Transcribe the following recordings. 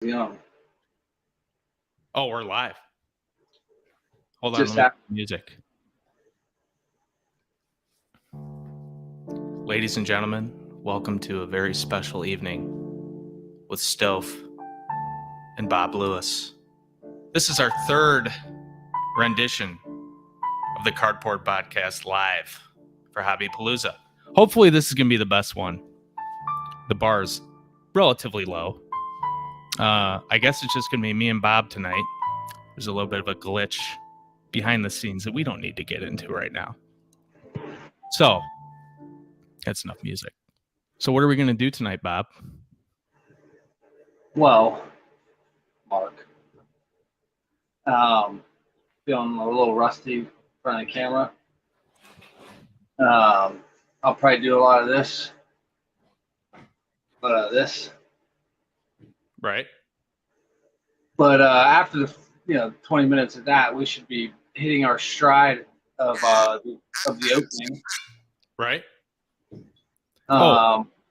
Yeah. Oh, we're live. Hold on, Just let me after. music. Ladies and gentlemen, welcome to a very special evening with Stove and Bob Lewis. This is our third rendition of the Cardboard Podcast live for Hobby Palooza. Hopefully, this is going to be the best one. The bar's relatively low. I guess it's just going to be me and Bob tonight. There's a little bit of a glitch behind the scenes that we don't need to get into right now. So, that's enough music. So what are we going to do tonight, Bob? Well, Mark. Feeling a little rusty in front of the camera. I'll probably do a lot of this. This. Right. But after the 20 minutes of that, we should be hitting our stride of the opening. Right.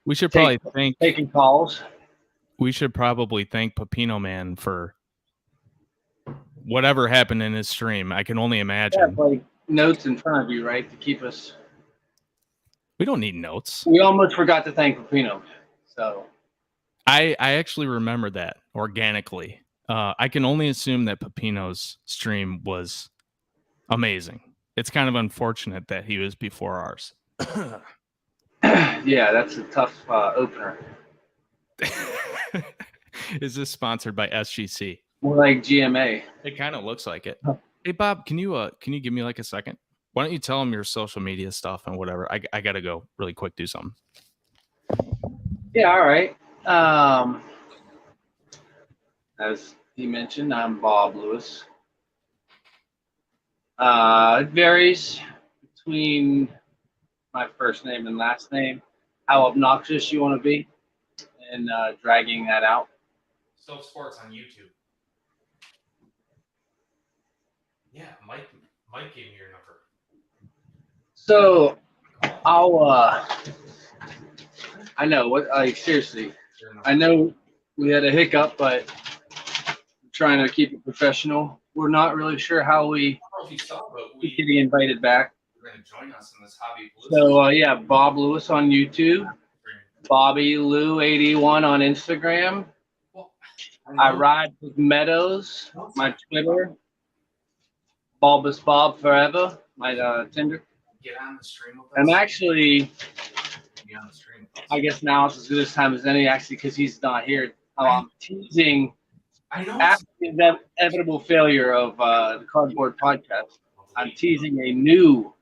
We should probably taking calls. We should probably thank Pepino Man for whatever happened in his stream. I can only imagine. Yeah, like notes in front of you, right, to keep us. We don't need notes. We almost forgot to thank Pepino. So I actually remember that organically. I can only assume that Pepino's stream was amazing. It's kind of unfortunate that he was before ours. Yeah, that's a tough opener. Is this sponsored by SGC? More like GMA. It kind of looks like it. Hey Bob, can you give me like a second? Why don't you tell him your social media stuff and whatever? I gotta go really quick, do something. Yeah, all right. As he mentioned, I'm Bob Lewis. It varies between my first name and last name, how obnoxious you want to be, and dragging that out. Stove Sports on YouTube. Yeah, Mike gave me your number. So I know what, like, seriously, I know we had a hiccup, but I'm trying to keep it professional. We're not really sure how we keep getting invited back. You're going to join us in this hobby. So yeah, Bob Lewis on YouTube, Bobby Lou 81 on Instagram. I ride with Meadows, my Twitter. Bulbous Bob Forever, my Tinder. Get on the stream with us. I'm actually, Be on the stream. I guess now it's as good as time as any, actually, because he's not here. I'm teasing, after the inevitable failure of the Cardboard Podcast, I'm teasing a new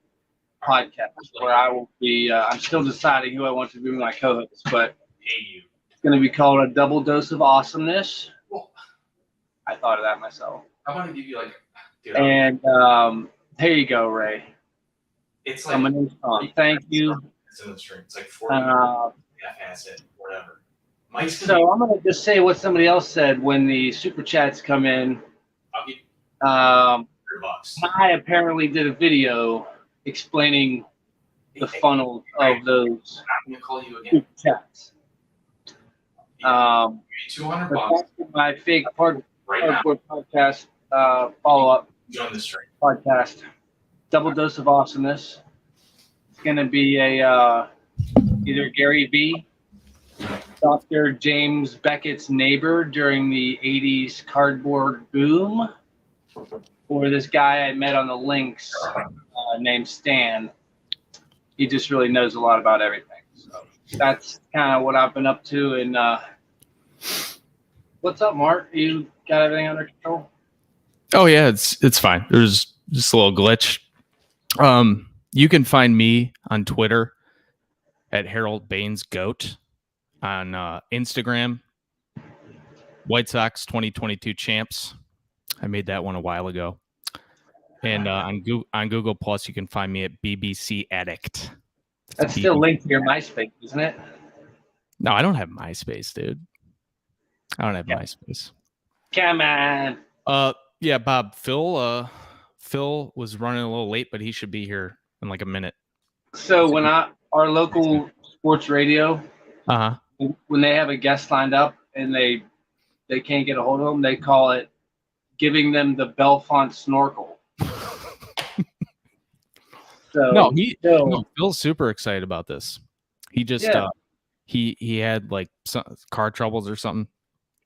podcast where I will be, I'm still deciding who I want to be my co-host, but it's going to be called A Double Dose of Awesomeness. I thought of that myself. I want to give you like... And here you go, Ray. It's like thank you. It's in the stream. It's like 40 asset, whatever. So I'm gonna just say what somebody else said when the super chats come in. I'll give I apparently did a video explaining the funnel of those I'm gonna call you again. super chats. 200 bucks. My fake Cardboard Podcast follow-up Join the stream podcast, Double Dose of Awesomeness. It's going to be a either Gary V, Dr. James Beckett's neighbor during the 80s cardboard boom, or this guy I met on the links named Stan. He just really knows a lot about everything. So that's kind of what I've been up to. And what's up, Mark? You got everything under control? Oh yeah, it's fine. There's just a little glitch. You can find me on Twitter at Harold Baines Goat, on Instagram, White Sox 2022 champs. I made that one a while ago. And on Google Plus, you can find me at BBC Addict. That's still linked to your MySpace, isn't it? No, I don't have MySpace, dude. I don't have MySpace. Come on. Yeah, Bob. Phil was running a little late, but he should be here in like a minute. So when our local sports radio, when they have a guest lined up and they they can't get a hold of them, they call it giving them the Belfont snorkel. So Phil's super excited about this. He just he had like some car troubles or something.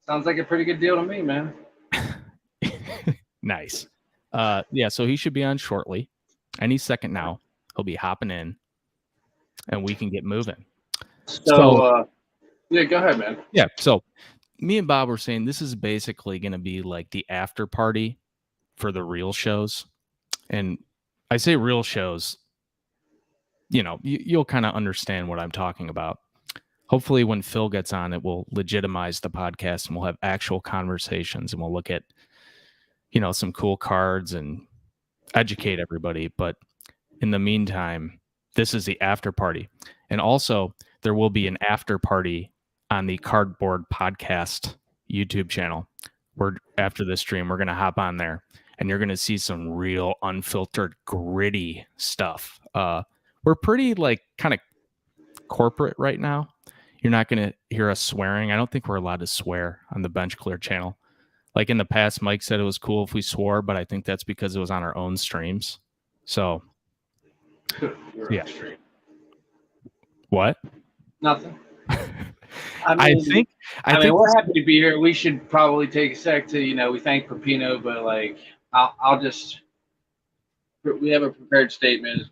Sounds like a pretty good deal to me, man. Nice. So he should be on shortly. Any second now. He'll be hopping in and we can get moving. So yeah, go ahead, man. Yeah, so me and Bob were saying this is basically going to be like the after party for the real shows. And I say real shows, you'll kind of understand what I'm talking about. Hopefully when Phil gets on, it will legitimize the podcast and we'll have actual conversations and we'll look at, some cool cards and educate everybody. But in the meantime, this is the after party. And also there will be an after party on the Cardboard Podcast YouTube channel. After this stream, we're going to hop on there and you're going to see some real unfiltered, gritty stuff. We're pretty kind of corporate right now. You're not going to hear us swearing. I don't think we're allowed to swear on the Bench Clear channel. Like in the past, Mike said it was cool if we swore, but I think that's because it was on our own streams. So, yeah. What? Nothing. I think we're happy to be here. We should probably take a sec to, we thank Pepino, but we have a prepared statement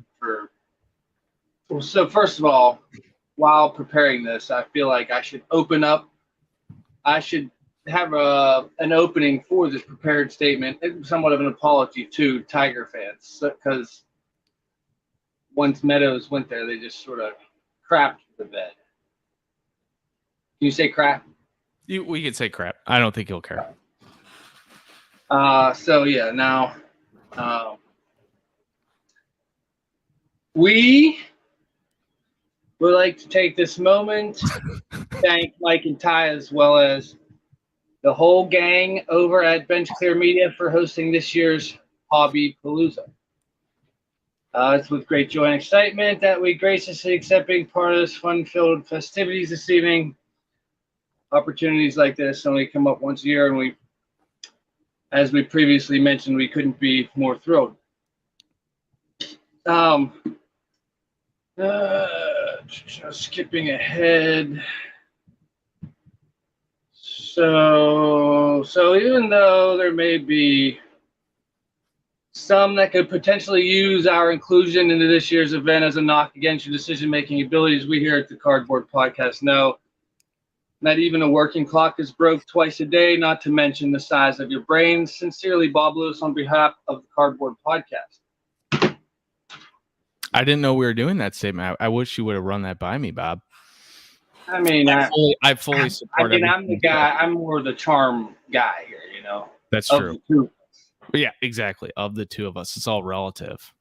so first of all, while preparing this, I feel like I should have an opening for this prepared statement, somewhat of an apology to Tiger fans, because once Meadows went there, they just sort of crapped the bed. Can you say crap? We could say crap. I don't think he'll care. Now we would like to take this moment to thank Mike and Ty as well as the whole gang over at Bench Clear Media for hosting this year's Hobby Palooza. It's with great joy and excitement that we graciously accept being part of this fun-filled festivities this evening. Opportunities like this only come up once a year, and as we previously mentioned, we couldn't be more thrilled. Skipping ahead. So even though there may be some that could potentially use our inclusion into this year's event as a knock against your decision-making abilities, we here at the Cardboard Podcast know that even a working clock is broke twice a day, not to mention the size of your brain. Sincerely, Bob Lewis on behalf of the Cardboard Podcast. I didn't know we were doing that statement. I wish you would have run that by me, Bob. I mean, I fully support it. I'm the guy. I'm more the charm guy here, That's true. Yeah, exactly. Of the two of us, it's all relative.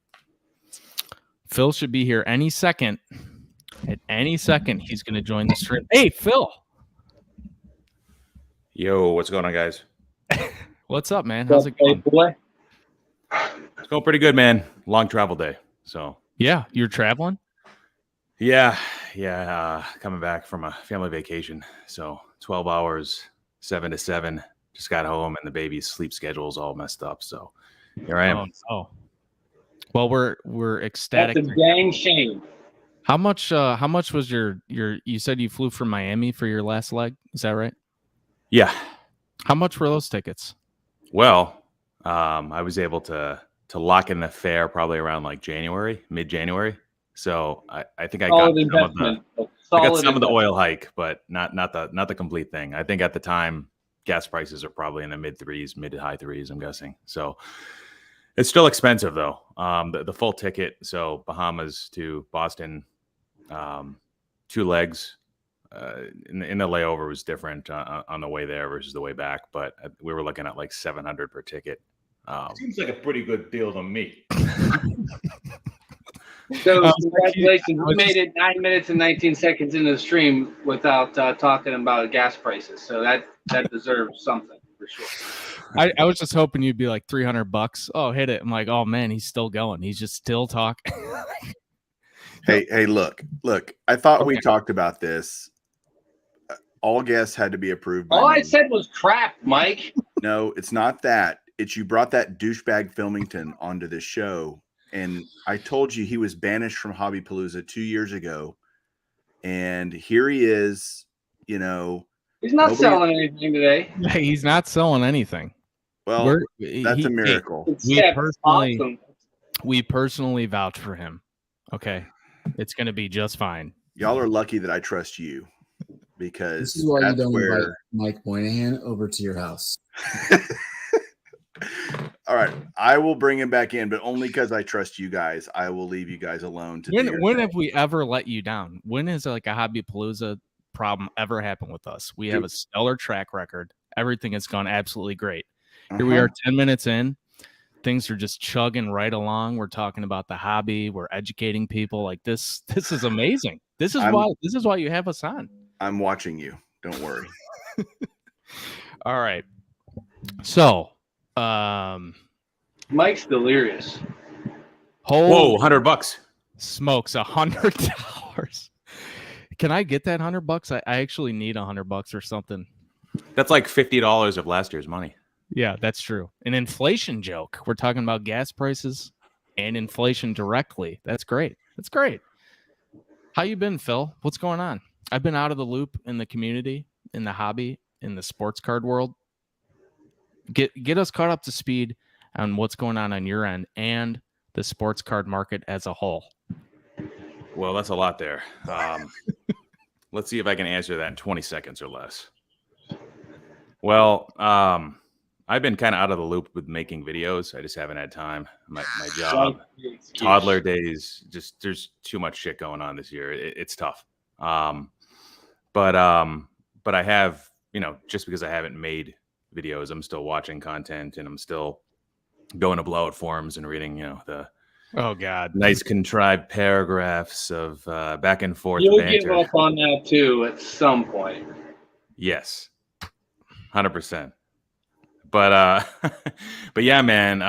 Phil should be here any second. At any second, he's going to join the stream. Hey, Phil. Yo, what's going on, guys? What's up, man? How's it going? Boy? It's going pretty good, man. Long travel day. So yeah, you're traveling? Yeah. Coming back from a family vacation. So 12 hours, 7 to 7. Just got home and the baby's sleep schedule is all messed up. So here I am. Oh. Well, we're ecstatic. That's a dang shame. How much was your you said you flew from Miami for your last leg? Is that right? Yeah. How much were those tickets? Well, I was able to lock in the fare probably around like mid-January. So I think I got some of the oil hike, but not the complete thing. I think at the time gas prices are probably in the mid to high threes, I'm guessing. So it's still expensive though. The full ticket, so Bahamas to Boston, 2 legs. In the layover was different on the way there versus the way back, but we were looking at like $700 per ticket. Seems like a pretty good deal to me. So congratulations, we made it 9 minutes and 19 seconds into the stream without talking about gas prices. So that deserves something for sure. I was just hoping you'd be like $300. Oh, hit it! I'm like, oh man, he's still going. He's just still talking. Hey, look. I thought we talked about this. all guests had to be approved by All I me. said was crap, Mike. No, it's not that. It's you brought that douchebag Filmington onto this show, and I told you he was banished from Hobbypalooza 2 years ago, and here he is. You know, He's not selling anything today. He's not selling anything. well, that's a miracle. We personally vouch for him. Okay, it's going to be just fine. Y'all are lucky that I trust you, because this is why you don't invite Mike Moynihan over to your house. All right, I will bring him back in, but only because I trust you guys. I will leave you guys alone. When have we ever let you down? When has like a Hobbypalooza problem ever happened with us? We have a stellar track record. Everything has gone absolutely great. Here we are 10 minutes in. Things are just chugging right along. We're talking about the hobby. We're educating people. Like this is amazing. This is why you have us on. I'm watching you. Don't worry. All right. So, Mike's delirious. Whoa, $100. Smokes, $100. Can I get that $100? I actually need $100 or something. That's like $50 of last year's money. Yeah, that's true. An inflation joke. We're talking about gas prices and inflation directly. That's great. That's great. How you been, Phil? What's going on? I've been out of the loop in the community, in the hobby, in the sports card world. Get us caught up to speed on what's going on your end and the sports card market as a whole. Well, that's a lot there. Let's see if I can answer that in 20 seconds or less. Well, I've been kind of out of the loop with making videos. I just haven't had time. My job, toddler days, just there's too much shit going on this year. It's tough. But I have, just because I haven't made videos, I'm still watching content and I'm still going to blowout forums and reading, the nice contrived paragraphs of back and forth. You'll banter. give up on that too at some point. Yes, 100%. But yeah, man.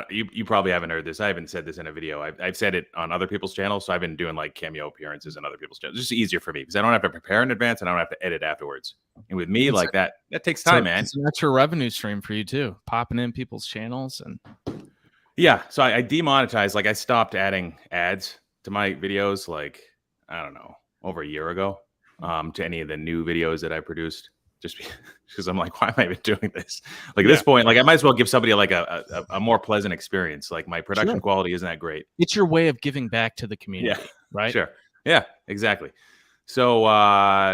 You probably haven't heard this. I haven't said this in a video. I've said it on other people's channels. So I've been doing like cameo appearances on other people's channels. It's just easier for me because I don't have to prepare in advance and I don't have to edit afterwards. And with me, like that takes time, man. That's your revenue stream for you too, popping in people's channels and. Yeah, so I demonetized. Like I stopped adding ads to my videos. Like I don't know, over a year ago, to any of the new videos that I produced. Just because I'm like, why am I even doing this? Like at this point, like I might as well give somebody like a more pleasant experience. Like my production quality isn't that great. It's your way of giving back to the community, right? Sure. Yeah, exactly. So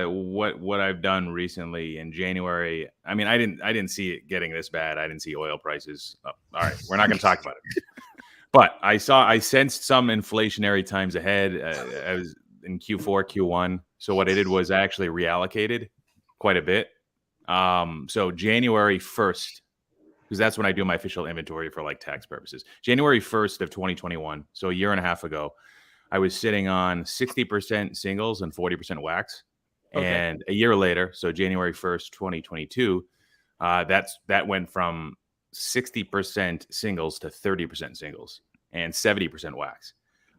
what I've done recently in January, I mean, I didn't see it getting this bad. I didn't see oil prices up. All right, we're not going to talk about it. But I sensed some inflationary times ahead. I was in Q4, Q1. So what I did was I actually reallocated quite a bit. So January 1st, because that's when I do my official inventory for like tax purposes. January 1st of 2021, so a year and a half ago, I was sitting on 60% singles and 40% wax. Okay. And a year later, so January 1st, 2022, that went from 60% singles to 30% singles and 70% wax.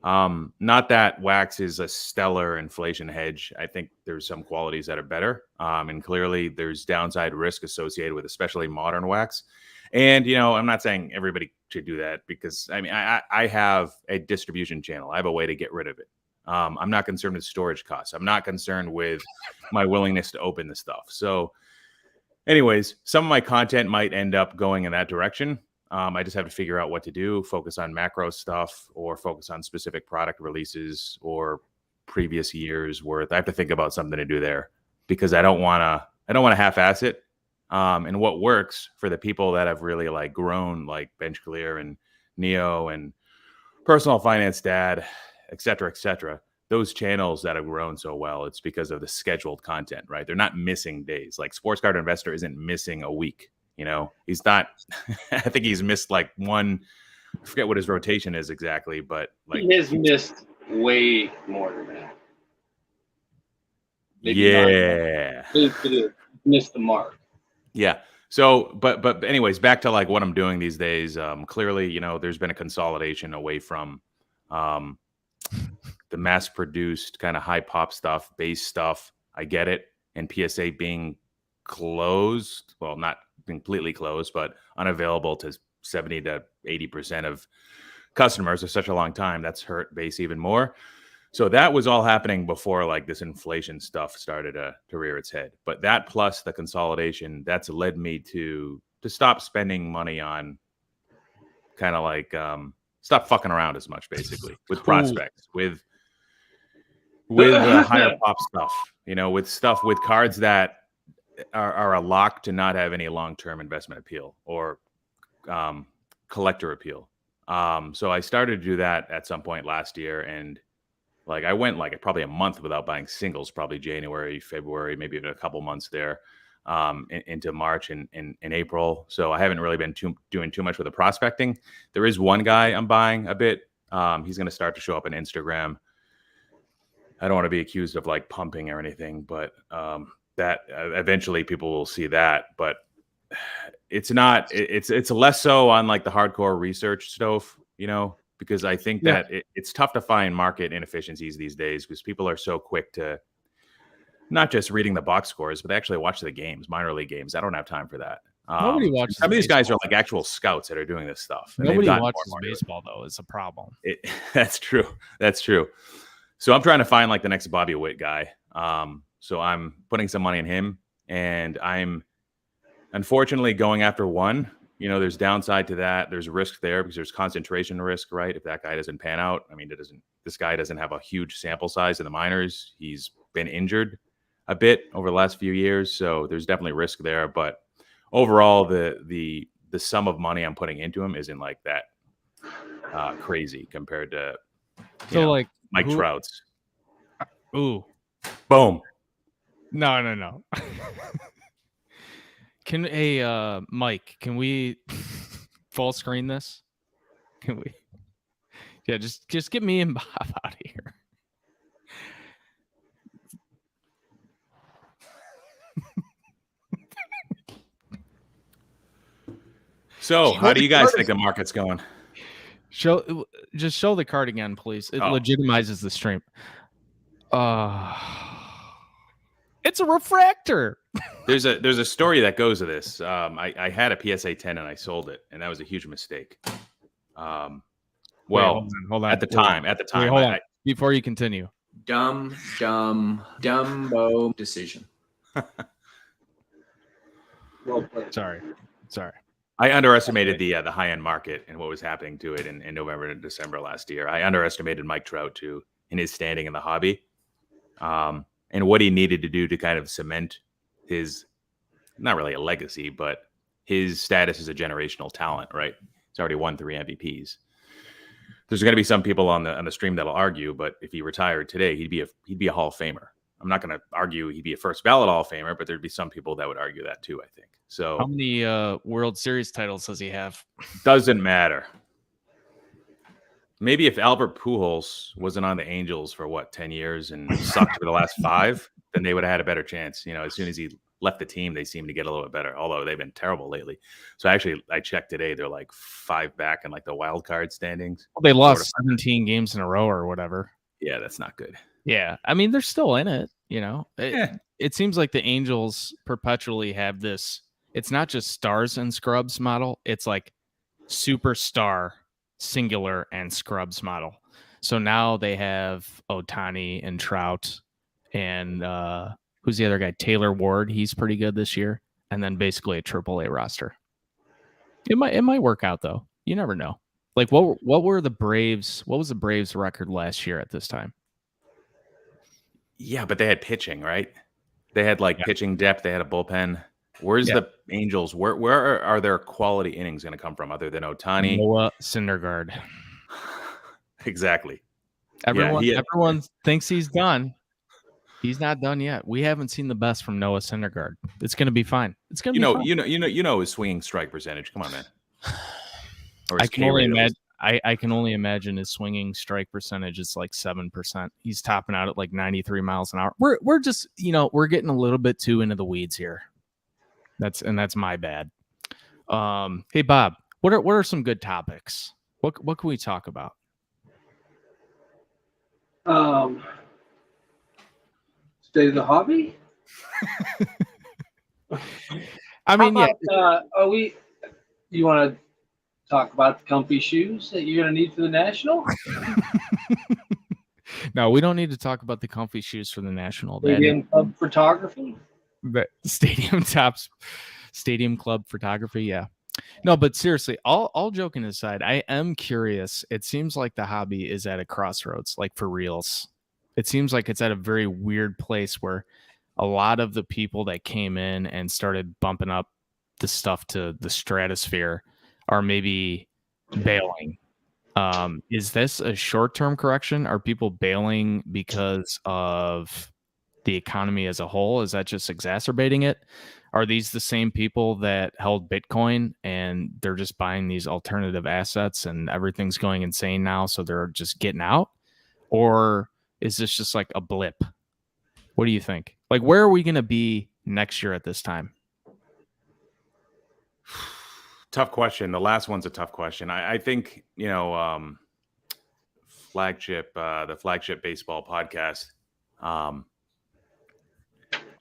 Not that wax is a stellar inflation hedge. I think there's some qualities that are better. And clearly there's downside risk associated with especially modern wax. And, I'm not saying everybody should do that because I mean, I have a distribution channel. I have a way to get rid of it. I'm not concerned with storage costs. I'm not concerned with my willingness to open the stuff. So anyways, some of my content might end up going in that direction. I just have to figure out what to do, focus on macro stuff or focus on specific product releases or previous years worth. I have to think about something to do there because I don't want to half-ass it. And what works for the people that have really like grown like Bench Clear and Neo and Personal Finance Dad, et cetera, those channels that have grown so well, it's because of the scheduled content, right? They're not missing days. Like Sports Card Investor isn't missing a week. He's not, I think he's missed like one, I forget what his rotation is exactly, but like he has missed way more than that. Maybe missed the mark. Yeah. So, but anyways, back to like what I'm doing these days. Clearly, there's been a consolidation away from the mass produced kind of high pop stuff, base stuff. I get it. and PSA being closed, well, not completely closed, but unavailable to 70 to 80% of customers for such a long time, that's hurt base even more. So that was all happening before like this inflation stuff started to rear its head. But that plus the consolidation, that's led me to stop spending money on kind of like stop fucking around as much, basically, with prospects, with higher pop stuff, with cards that are a lock to not have any long-term investment appeal or collector appeal. So I started to do that at some point last year, and like I went like probably a month without buying singles, probably January, February, maybe even a couple months there, into March and April. So I haven't really been doing too much with the prospecting. There is one guy I'm buying a bit. He's going to start to show up on Instagram. I don't want to be accused of like pumping or anything, but that eventually people will see that. But it's not. It's less so on like the hardcore research stuff, because I think that it's tough to find market inefficiencies these days because people are so quick to not just reading the box scores, but they actually watch the games, minor league games. I don't have time for that. Nobody watches. Some of these guys are like actual scouts that are doing this stuff. Nobody watches baseball, though. It's a problem. That's true. That's true. So I'm trying to find like the next Bobby Witt guy. So I'm putting some money in him, and I'm unfortunately going after one. There's downside to that. There's risk there because there's concentration risk, right? If that guy doesn't pan out, I mean, this guy doesn't have a huge sample size in the minors. He's been injured a bit over the last few years, so there's definitely risk there. But overall, the sum of money I'm putting into him isn't like that crazy compared to like Mike Trout's. Ooh, boom. No. Mike, can we full screen this? Can we? Yeah, just get me and Bob out of here. So, how do you guys think the market's going? Show the card again, please. It legitimizes the stream. It's a refractor. There's a story that goes to this. I had a PSA 10 and I sold it, and that was a huge mistake. Hold on. At the time. Wait, hold on. Before you continue. Dumbo decision. Well played. Sorry. I underestimated the high-end market and what was happening to it in November and December last year. I underestimated Mike Trout too in his standing in the hobby, and what he needed to do to kind of cement his, not really a legacy, but his status as a generational talent. Right? He's already won 3 MVPs. There's going to be some people on the stream that'll argue, but if he retired today, he'd be a Hall of Famer. I'm not going to argue he'd be a first ballot Hall of Famer, but there'd be some people that would argue that too, I think. So how many World Series titles does he have? Doesn't matter. Maybe if Albert Pujols wasn't on the Angels for 10 years and sucked for the last 5, then they would have had a better chance. As soon as he left the team, they seemed to get a little bit better, although they've been terrible lately. So actually, I checked today, they're like 5 back in like the wild card standings. Well, they lost 17 games in a row or whatever. Yeah, that's not good. Yeah, I mean, they're still in it, It seems like the Angels perpetually have this. It's not just stars and scrubs model. It's like superstar, singular, and scrubs model. So now they have Ohtani and Trout and who's the other guy? Taylor Ward. He's pretty good this year. And then basically a AAA roster. It might work out, though. You never know. Like, what were the Braves? What was the Braves record last year at this time? Yeah, but they had pitching, right? They had pitching depth. They had a bullpen. Where's the Angels? Where are their quality innings going to come from other than Ohtani? Noah Syndergaard. Exactly. Everyone thinks he's done. He's not done yet. We haven't seen the best from Noah Syndergaard. It's going to be fine. It's going to be fine. His swinging strike percentage. Come on, man. I can only imagine his swinging strike percentage is like 7%. He's topping out at like 93 miles an hour. We're just, we're getting a little bit too into the weeds here. That's my bad. Hey Bob, what are some good topics? What can we talk about? State of the hobby. I mean, How about, you want to talk about the comfy shoes that you're going to need for the National? No, we don't need to talk about the comfy shoes for the National. Stadium Club photography? Stadium Club photography, yeah. No, but seriously, all joking aside, I am curious. It seems like the hobby is at a crossroads, like for reals. It seems like it's at a very weird place where a lot of the people that came in and started bumping up the stuff to the stratosphere are maybe bailing. Is this a short-term correction? Are people bailing because of the economy as a whole? Is that just exacerbating it? Are these the same people that held Bitcoin and they're just buying these alternative assets and everything's going insane now, so they're just getting out? Or is this just like a blip? What do you think? Like, where are we going to be next year at this time? Tough question. The last one's a tough question. I think, the flagship baseball podcast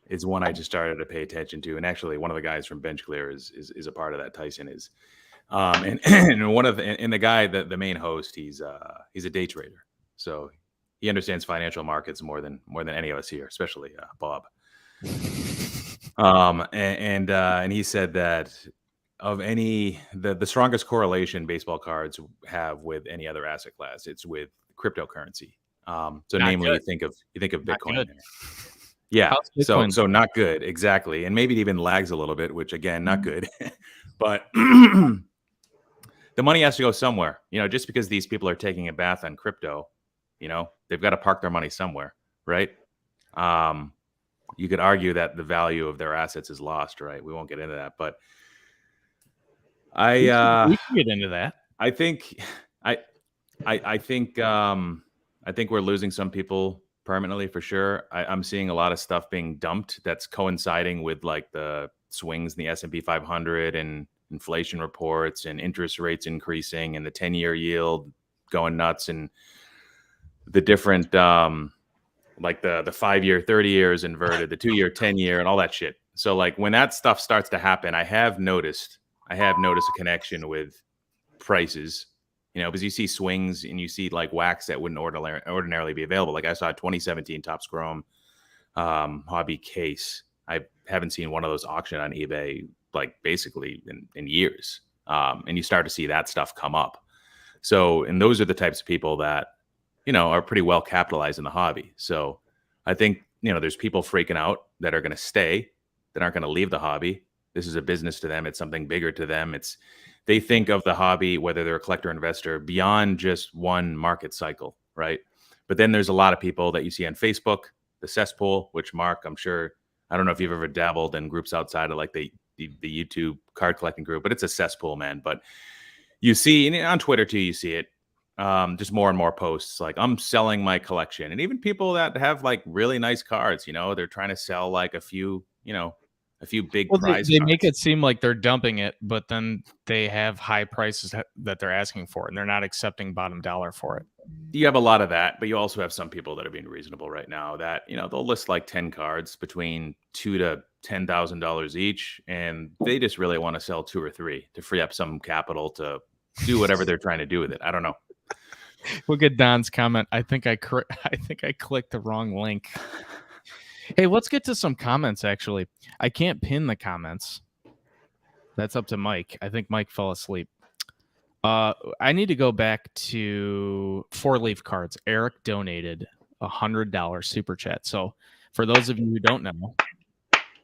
is one I just started to pay attention to. And actually one of the guys from Bench Clear is a part of that. Tyson is. And the guy, the main host, he's a day trader. So he understands financial markets more than any of us here, especially Bob. And he said that of the strongest correlation baseball cards have with any other asset class, it's with cryptocurrency. So namely, you think of Bitcoin. Yeah. So not good. Exactly. And maybe it even lags a little bit, which again, not good. But the money has to go somewhere, just because these people are taking a bath on crypto, they've got to park their money somewhere. Right. You could argue that the value of their assets is lost. Right. We won't get into that, but we can get into that. I think we're losing some people permanently for sure. I'm seeing a lot of stuff being dumped that's coinciding with like the swings in the S&P 500 and inflation reports and interest rates increasing and the 10-year yield going nuts and the different like the 5-year 30 years inverted, the 2-year 10-year and all that shit. So like when that stuff starts to happen, I have noticed a connection with prices, because you see swings and you see like wax that wouldn't ordinarily be available. Like I saw a 2017 Topps Chrome hobby case. I haven't seen one of those auction on eBay like basically in years. And you start to see that stuff come up. So, and those are the types of people that, are pretty well capitalized in the hobby. So I think, there's people freaking out that are going to stay, that aren't going to leave the hobby. This is a business to them. It's something bigger to them. They think of the hobby, whether they're a collector or investor, beyond just one market cycle, right? But then there's a lot of people that you see on Facebook, the cesspool, which Mark, I'm sure, I don't know if you've ever dabbled in groups outside of like the YouTube card collecting group, but it's a cesspool, man. But you see, and on Twitter too, you see it, just more and more posts like I'm selling my collection. And even people that have like really nice cards, they're trying to sell like a few big prize they cards. make it seem like they're dumping it, but then they have high prices that they're asking for, and they're not accepting bottom dollar for it. You have a lot of that, but you also have some people that are being reasonable right now that, they'll list like 10 cards between $2,000 to $10,000 each, and they just really want to sell 2 or 3 to free up some capital to do whatever they're trying to do with it. I don't know. Look at Don's comment. I think I clicked the wrong link. Hey, let's get to some comments, actually. I can't pin the comments. That's up to Mike. I think Mike fell asleep. I need to go back to 4-leaf cards. Eric donated $100 super chat. So for those of you who don't know,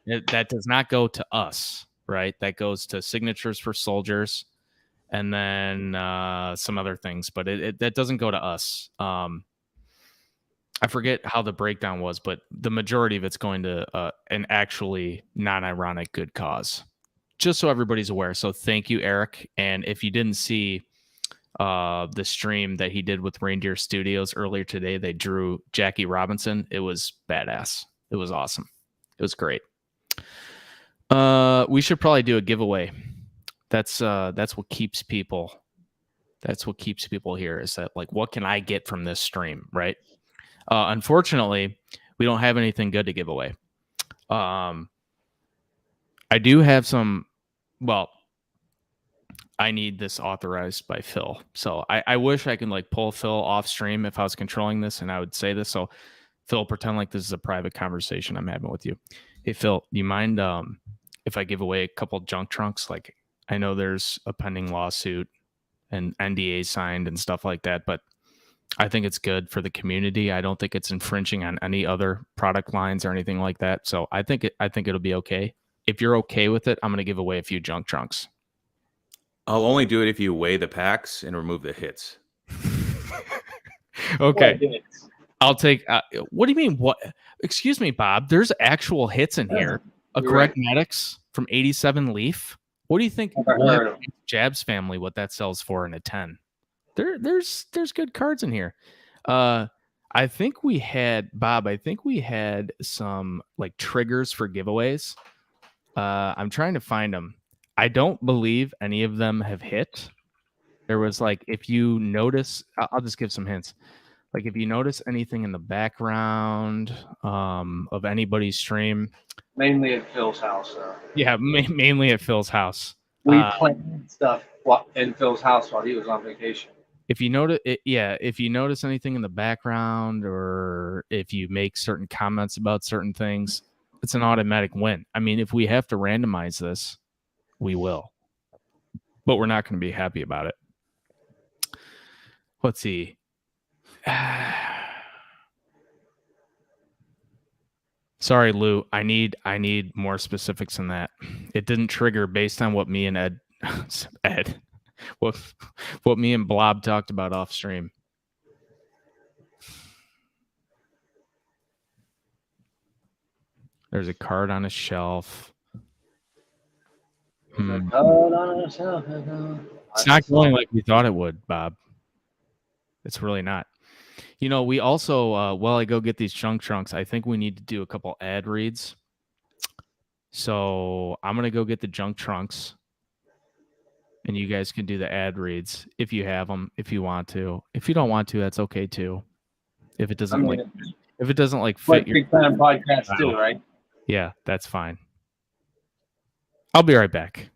that does not go to us, right? That goes to Signatures for Soldiers and then some other things. But that doesn't go to us. I forget how the breakdown was, but the majority of it's going to an actually non-ironic good cause. Just so everybody's aware. So thank you, Eric. And if you didn't see the stream that he did with Reindeer Studios earlier today, they drew Jackie Robinson. It was badass. It was awesome. It was great. We should probably do a giveaway. That's what keeps people. That's what keeps people here. Is that like, what can I get from this stream, right? Unfortunately, we don't have anything good to give away. I do have some. Well, I need this authorized by Phil. So I wish I could like pull Phil off stream if I was controlling this and I would say this. So Phil, pretend like this is a private conversation I'm having with you. Hey Phil, do you mind if I give away a couple junk trunks? Like I know there's a pending lawsuit and NDA signed and stuff like that, but I think it's good for the community. I don't think it's infringing on any other product lines or anything like that. So I think it'll be okay. If you're okay with it, I'm going to give away a few junk trunks. I'll only do it if you weigh the packs and remove the hits. Okay. I'll take. What do you mean? What? Excuse me, Bob. There's actual hits in here. A Greg Maddox from '87 Leaf. What do you think? Jabs family. What that sells for in a 10? There's good cards in here. I think we had Bob. I think we had some like triggers for giveaways. I'm trying to find them. I don't believe any of them have hit. There was like, if you notice, I'll just give some hints. Like if you notice anything in the background of anybody's stream. Mainly at Phil's house. Yeah, mainly at Phil's house. We planned stuff in Phil's house while he was on vacation. If you notice, if you notice anything in the background or if you make certain comments about certain things, it's an automatic win. I mean, if we have to randomize this, we will. But we're not going to be happy about it. Let's see. Sorry, Lou. I need more specifics than that. It didn't trigger based on what me and what me and Blob talked about off stream. There's a card on a shelf. It's not going like we thought it would, Bob. It's really not. You know, we also, while I go get these junk trunks, I think we need to do a couple ad reads. So I'm going to go get the junk trunks. And you guys can do the ad reads if you have them, if you want to. If you don't want to, that's okay too. If it doesn't fit your big time podcast too, right? Yeah, that's fine. I'll be right back.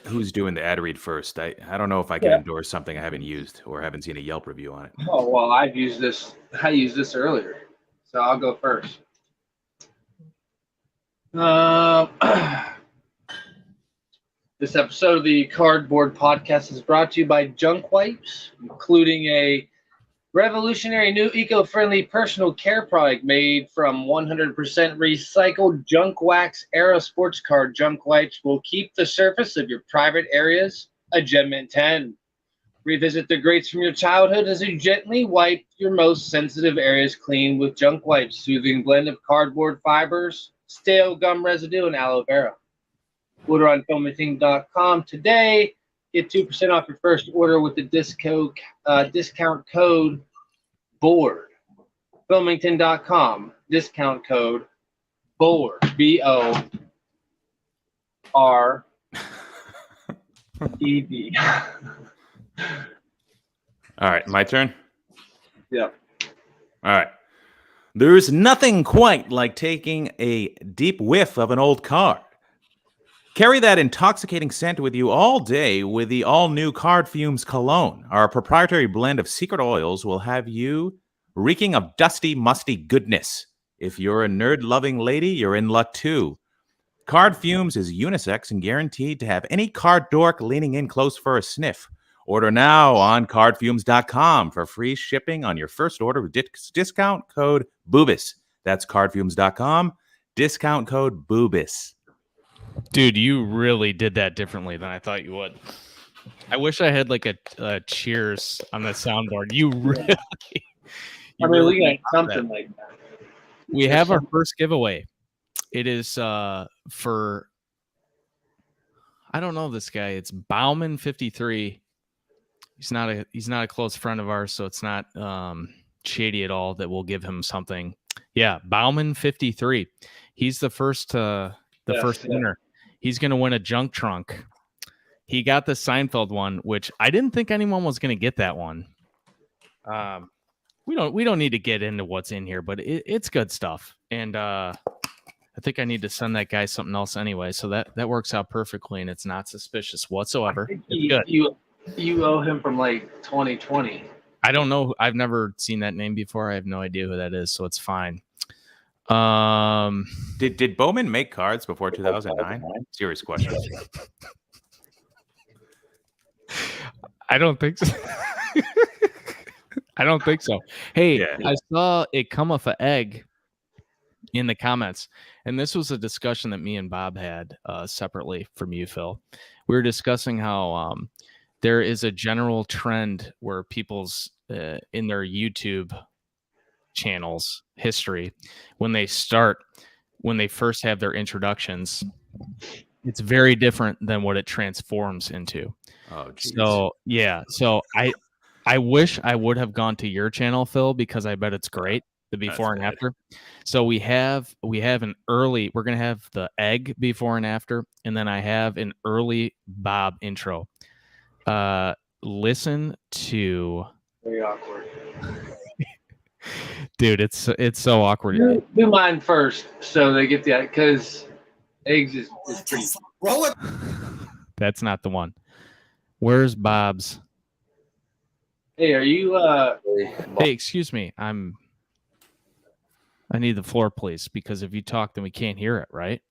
Who's doing the ad read first? I don't know if I can endorse something I haven't used or haven't seen a Yelp review on it. Oh, well, I used this earlier, so I'll go first. This episode of the Cardboard Podcast is brought to you by Junk Wipes, including a revolutionary new eco-friendly personal care product made from 100% recycled junk wax. Aero Sports Card Junk Wipes will keep the surface of your private areas a Gem Mint 10. Revisit the greats from your childhood as you gently wipe your most sensitive areas clean with Junk Wipes. Soothing blend of cardboard fibers, stale gum residue, and aloe vera. Order on filmmaking.com today. Get 2% off your first order with the discount code BOARD. Filmington.com. Discount code BOARD. BORED. All right, my turn? Yeah. All right. There's nothing quite like taking a deep whiff of an old card. Carry that intoxicating scent with you all day with the all-new Card Fumes Cologne. Our proprietary blend of secret oils will have you reeking of dusty, musty goodness. If you're a nerd-loving lady, you're in luck too. Card Fumes is unisex and guaranteed to have any card dork leaning in close for a sniff. Order now on cardfumes.com for free shipping on your first order with discount code BOOBIS. That's cardfumes.com, discount code BOOBIS. Dude, you really did that differently than I thought you would. I wish I had like a cheers on the soundboard. You really. We got something like that. We have our first giveaway. It is for, I don't know this guy. It's Bauman53. He's not a close friend of ours, so it's not shady at all that we'll give him something. Yeah, Bauman53. He's the first winner. He's going to win a junk trunk. He got the Seinfeld one, which I didn't think anyone was going to get that one. we don't need to get into what's in here, but it's good stuff. And I think I need to send that guy something else anyway, so that works out perfectly, and it's not suspicious whatsoever. It's good. You owe him from like 2020. I don't know. I've never seen that name before. I have no idea who that is, so it's fine. Did Bowman make cards before 2009? Serious question. I don't think so. I don't think so. Hey, Yeah. I saw it come off an egg in the comments, and this was a discussion that me and Bob had separately from you, Phil. We were discussing how there is a general trend where people's in their YouTube channels history, when they first have their introductions, it's very different than what it transforms into. Oh, geez. So yeah, so I wish I would have gone to your channel, Phil, because I bet it's great, the before and after. So we have an early, we're gonna have the egg before and after, and then I have an early Bob intro. Listen to. Very awkward. Dude, it's so awkward. Do mine first, so they get the, because eggs is pretty. Roll it. That's not the one. Where's Bob's? Hey, are you Hey, excuse me. I need the floor, please, because if you talk, then we can't hear it, right?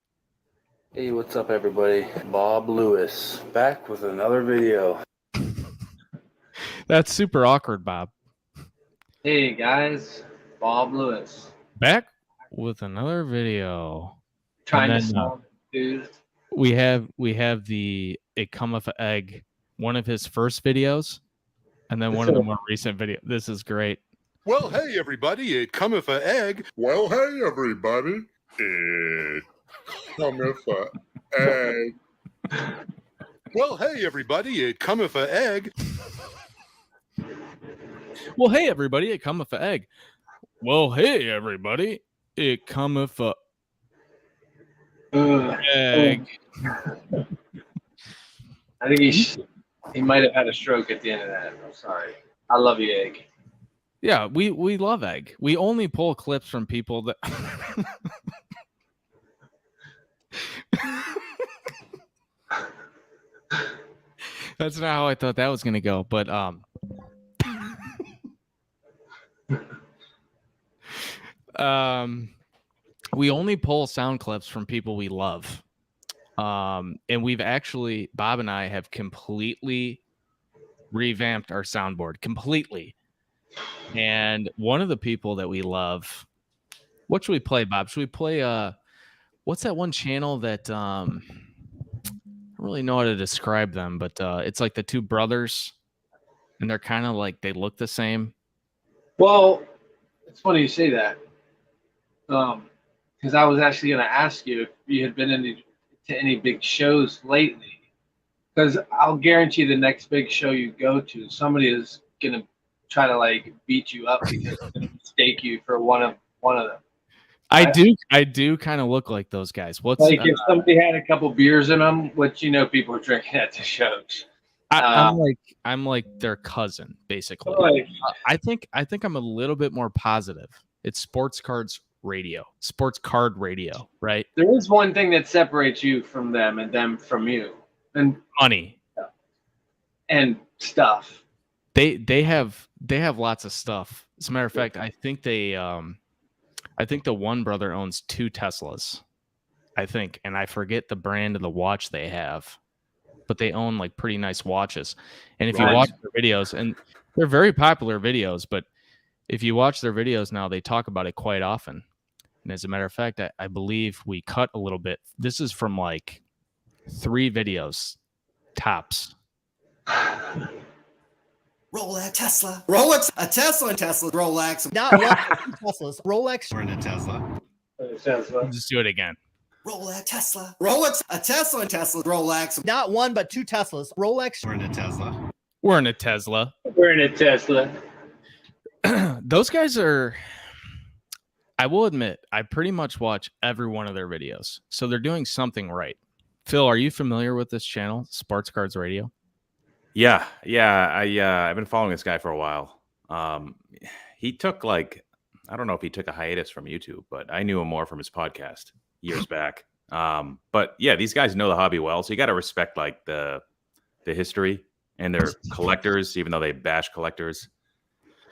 Hey, what's up, everybody? Bob Lewis, back with another video. That's super awkward, Bob. Hey guys, Bob Lewis. Back with another video. Trying And to then, solve dude. We have the It Cometh a Egg, one of his first videos, and then one of the more recent videos. This is great. Well, hey, everybody, it cometh a egg. Well, hey, everybody, it cometh a egg. Well, hey, everybody, it cometh a egg. Well, hey, everybody, it cometh a egg. Well, hey, everybody, it cometh a egg. I think he might have had a stroke at the end of that. I'm sorry. I love you, Egg. Yeah, we love egg. We only pull clips from people that That's not how I thought that was gonna go, but we only pull sound clips from people we love. And we've actually, Bob and I have completely revamped our soundboard completely. And one of the people that we love, what should we play, Bob? Should we play what's that one channel that I don't really know how to describe them, but it's like the two brothers and they're kind of like they look the same. Well, it's funny you say that. Because I was actually going to ask you if you had been to any big shows lately. Because I'll guarantee the next big show you go to, somebody is going to try to like beat you up because they're going to mistake you for one of them. I do kind of look like those guys. What's like if somebody had a couple beers in them, which people are drinking at the shows. I'm like their cousin, basically. Like, I think I'm a little bit more positive. It's sports card radio, right? There is one thing that separates you from them and them from you, and money and stuff. They have lots of stuff. As a matter of fact, I think the one brother owns 2 Teslas, I think, and I forget the brand of the watch they have, but they own like pretty nice watches. And if you watch their videos, and they're very popular videos, but if you watch their videos now, they talk about it quite often. And as a matter of fact, I believe we cut a little bit. This is from like 3 videos tops. Roll that Tesla. Roll it. A Tesla and Tesla. Rolex. Not one, Teslas. Rolex. We're in a Tesla. Just do it again. Roll that Tesla. Roll it. A Tesla and Tesla. Rolex. Not one, but 2 Teslas. Rolex. We're in a Tesla. We're in a Tesla. We're in a Tesla. Those guys are, I will admit, I pretty much watch every one of their videos. So they're doing something right. Phil, are you familiar with this channel, Sports Cards Radio? Yeah. I've been following this guy for a while. he took I don't know if he took a hiatus from YouTube, but I knew him more from his podcast years back. But yeah, these guys know the hobby well, so you got to respect like the history, and they're collectors, even though they bash collectors.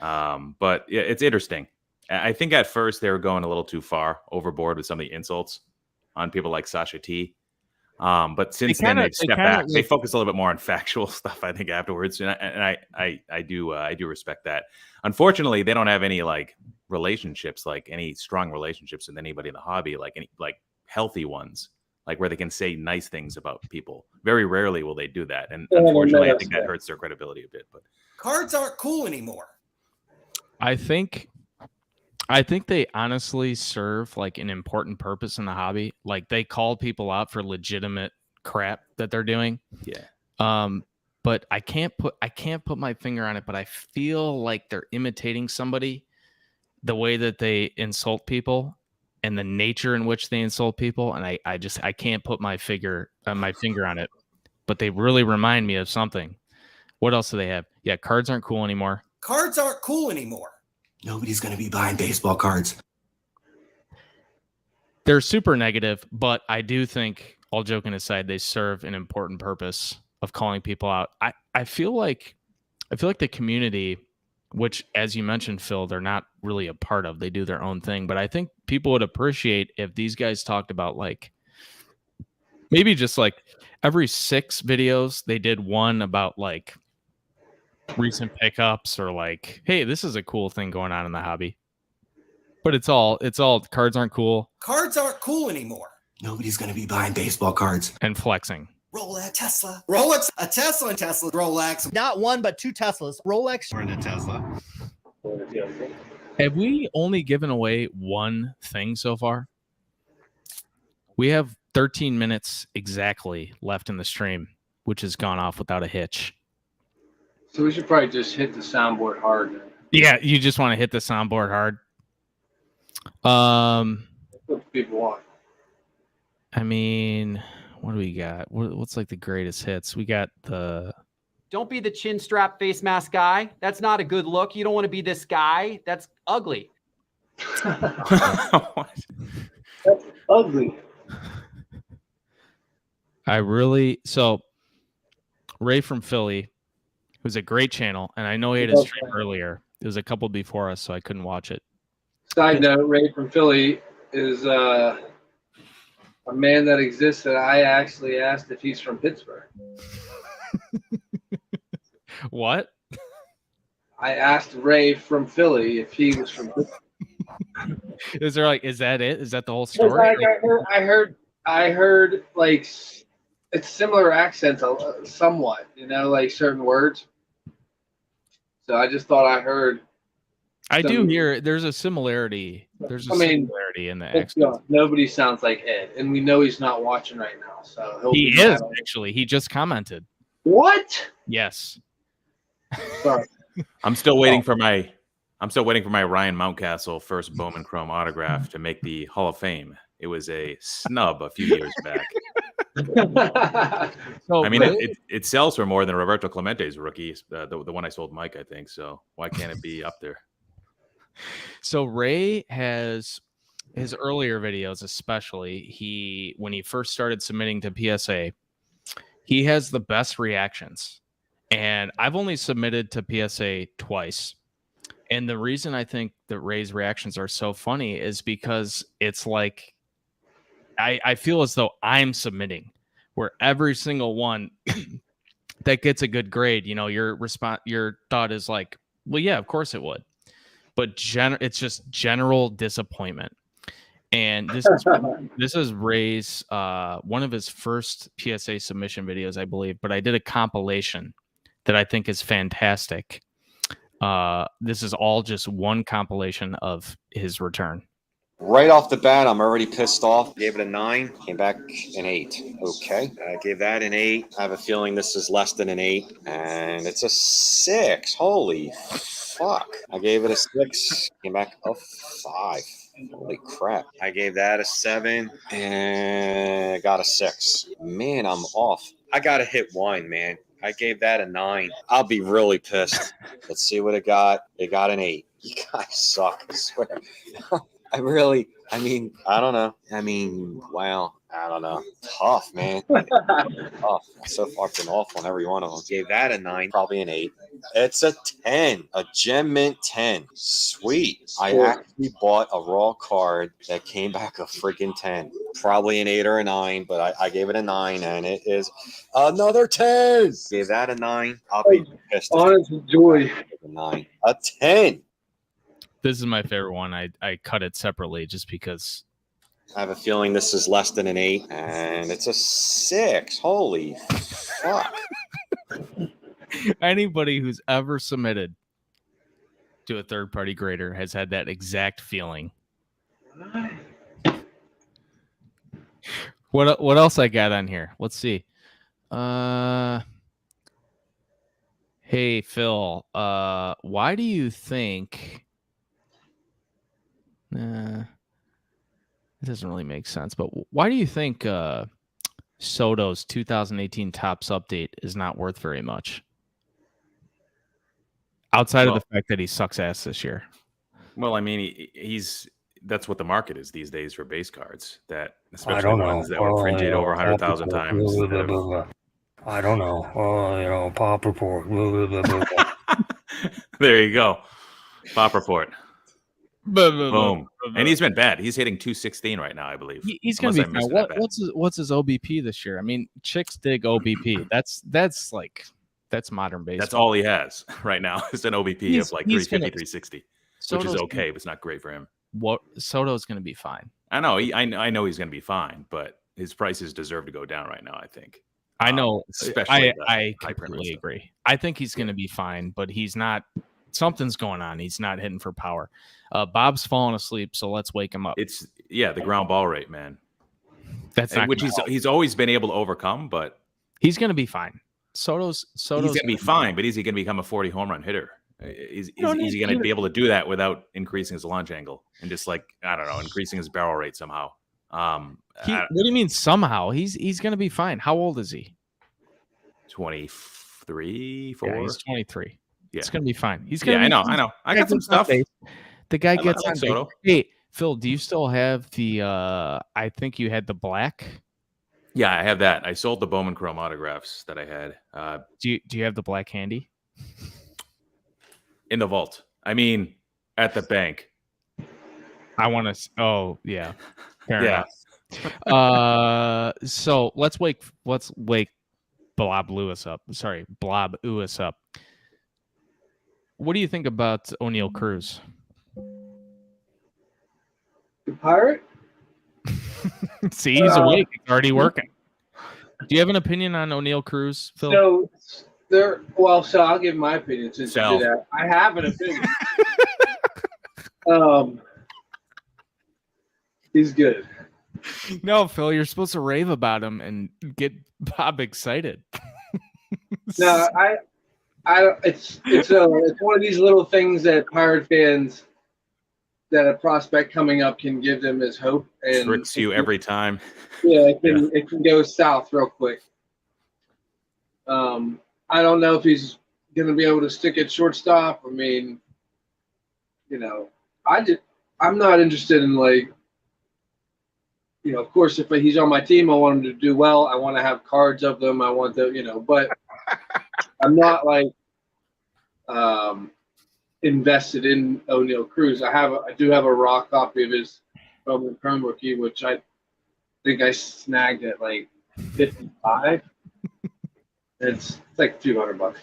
But yeah, it's interesting. I think at first they were going a little too far overboard with some of the insults on people like Sasha T. But since then they've stepped back. They focus a little bit more on factual stuff, I think, afterwards. And I do respect that. Unfortunately, they don't have any like relationships, like any strong relationships with anybody in the hobby, like any like healthy ones, like where they can say nice things about people. Very rarely will they do that. And unfortunately, I think that hurts their credibility a bit. But cards aren't cool anymore. I think they honestly serve like an important purpose in the hobby. Like they call people out for legitimate crap that they're doing. Yeah. But I can't put my finger on it, but I feel like they're imitating somebody, the way that they insult people and the nature in which they insult people. And I can't put my finger on it, but they really remind me of something. What else do they have? Yeah. Cards aren't cool anymore. Cards aren't cool anymore. Nobody's going to be buying baseball cards. They're super negative, but I do think, all joking aside, they serve an important purpose of calling people out. I feel like the community, which, as you mentioned, Phil, they're not really a part of. They do their own thing. But I think people would appreciate if these guys talked about like maybe just like every 6 videos they did one about like recent pickups or like, hey, this is a cool thing going on in the hobby. But it's all cards aren't cool. Cards aren't cool anymore. Nobody's going to be buying baseball cards. And flexing. Rolex, Tesla. Rolex, a Tesla and Tesla. Rolex. Not one, but 2 Teslas. Rolex. Or a Tesla. Have we only given away one thing so far? We have 13 minutes exactly left in the stream, which has gone off without a hitch. So we should probably just hit the soundboard hard. Yeah, you just want to hit the soundboard hard. What people want. I mean, what do we got? What's like the greatest hits? We got the... Don't be the chin strap face mask guy. That's not a good look. You don't want to be this guy. That's ugly. That's ugly. So Ray from Philly, who's a great channel, and I know he had his stream earlier. It was a couple before us, so I couldn't watch it. Side note, Ray from Philly is a man that exists that I actually asked if he's from Pittsburgh. What? I asked Ray from Philly if he was from Pittsburgh. Is that it? Is that the whole story? I heard like it's similar accents somewhat, like certain words. So I just thought I heard. I do hear there's a similarity. There's a similarity in the accent. Nobody sounds like Ed, and we know he's not watching right now. So he is actually. He just commented. What? Yes. Sorry. I'm still waiting for my Ryan Mountcastle first Bowman Chrome autograph to make the Hall of Fame. It was a snub a few years back. So, I mean, it sells for more than Roberto Clemente's rookie, the one I sold Mike, I think. So why can't it be up there? So Ray has his earlier videos, especially when he first started submitting to PSA, he has the best reactions. And I've only submitted to PSA twice. And the reason I think that Ray's reactions are so funny is because it's like I feel as though I'm submitting, where every single one that gets a good grade, your thought is like, well, yeah, of course it would. But it's just general disappointment. And this is Ray's one of his first PSA submission videos, I believe. But I did a compilation that I think is fantastic. This is all just one compilation of his return. Right off the bat, I'm already pissed off. Gave it a 9, came back an 8. Okay, I gave that an 8. I have a feeling this is less than an 8, and it's a 6. Holy fuck. I gave it a 6, came back a 5. Holy crap. I gave that a 7, and got a 6. Man, I'm off. I got to hit 1, man. I gave that a 9. I'll be really pissed. Let's see what it got. It got an 8. You guys suck. I swear. I mean, I don't know. I mean, wow. I don't know. Tough, man. Tough. So far, been awful on every one of them. Gave that a 9, probably an 8. It's a 10. A Gem Mint 10. Sweet. I actually bought a raw card that came back a freaking 10. Probably an 8 or a 9, but I gave it a 9, and it is another 10. Gave that a 9. I'll be pissed. Honest joy. A 9. A 10. This is my favorite one. I cut it separately just because. I have a feeling this is less than an 8, and it's a 6. Holy fuck. Anybody who's ever submitted to a third-party grader has had that exact feeling. What else I got on here? Let's see. Hey, Phil, why do you think... it doesn't really make sense, but why do you think Soto's 2018 Topps update is not worth very much? Outside of the fact that he sucks ass this year. Well, I mean, he's that's what the market is these days for base cards. That especially ones that were printed over 100,000 times. I don't know. Pop report. There you go. Pop report. Boom. And he's been bad. He's hitting 216 right now, I believe. He's going to be fine. What's his OBP this year? I mean, chicks dig OBP. That's modern baseball. That's all he has right now. It's an OBP of like 350, 360, which is okay, but it's not great for him. Soto's going to be fine. I know. I know he's going to be fine, but his prices deserve to go down right now, I think. I know. Especially I completely agree. I think he's going to be fine, but he's not. Something's going on. He's not hitting for power. Bob's falling asleep, so let's wake him up. It's the ground ball rate, man. That's not which he's always been able to overcome, but he's going to be fine. Soto's going to be fine, but is he going to become a 40 home run hitter? Is he going to be able to do that without increasing his launch angle and just increasing his barrel rate somehow? What do you mean somehow? He's going to be fine. How old is he? 23, 4. Yeah, he's 23. Yeah. It's going to be fine. He's going to I know. I got some stuff. The guy gets on Soto. Hey, Phil, do you still have the I think you had the black? Yeah, I have that. I sold the Bowman Chrome autographs that I had. Do you have the black handy? In the vault. I mean, at the bank. I want to. Oh, yeah. Fair enough. So let's wake Blob Lewis up. Sorry, Blob Lewis up. What do you think about O'Neal Cruz? The Pirate? See, he's awake. He's already working. Do you have an opinion on O'Neal Cruz, Phil? So I'll give my opinion since you did that. I have an opinion. He's good. No, Phil, you're supposed to rave about him and get Bob excited. No, it's one of these little things that Pirate fans, that a prospect coming up can give them as hope, and tricks you every time. Yeah, it can go south real quick. I don't know if he's going to be able to stick at shortstop. I mean, I'm not interested in of course, if he's on my team, I want him to do well. I want to have cards of them. I want but I'm not invested in O'Neal Cruz. I do have a raw copy of his Bowman Chrome rookie, which I think I snagged at 55. It's like $200.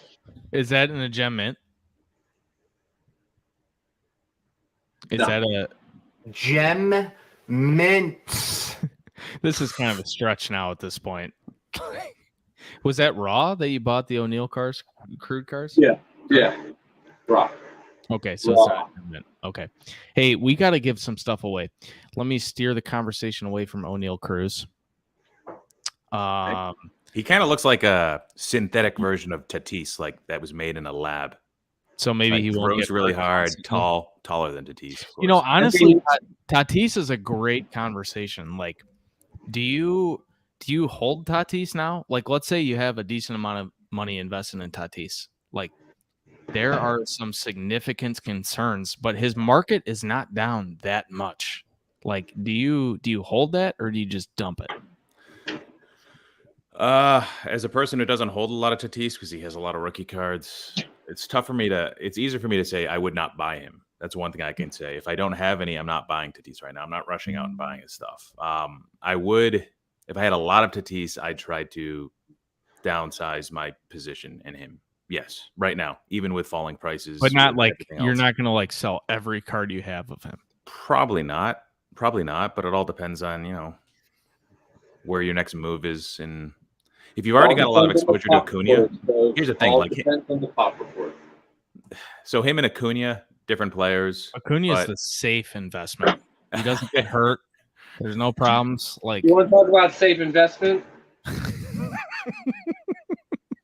Is that in a Gem Mint? Is that a Gem Mint? This is kind of a stretch now at this point. Was that raw that you bought the O'Neal cars, crude cars? Yeah, raw. Okay, so it's not a Mint. Okay. Hey, we got to give some stuff away. Let me steer the conversation away from O'Neal Cruz. He kind of looks like a synthetic version of Tatis, like that was made in a lab. So maybe he won't throws really hard, taller than Tatis. Honestly, Tatis is a great conversation. Do you hold Tatis now? Let's say you have a decent amount of money invested in Tatis. there are some significant concerns, but his market is not down that much. Like, do you hold that or do you just dump it? As a person who doesn't hold a lot of Tatis because he has a lot of rookie cards, it's easier for me to say I would not buy him. That's one thing I can say. If I don't have any, I'm not buying Tatis right now. I'm not rushing out and buying his stuff. I would, if I had a lot of Tatis, I'd try to downsize my position in him. Yes, right now, even with falling prices. But not like you're not going to like sell every card you have of him. Probably not. But it all depends on, where your next move is. And if you've already got a lot of exposure to Acuna, here's the thing. Like, depends on the pop report. So him and Acuna, different players. Acuna is the safe investment. He doesn't get hurt. There's no problems. Like, you want to talk about safe investment?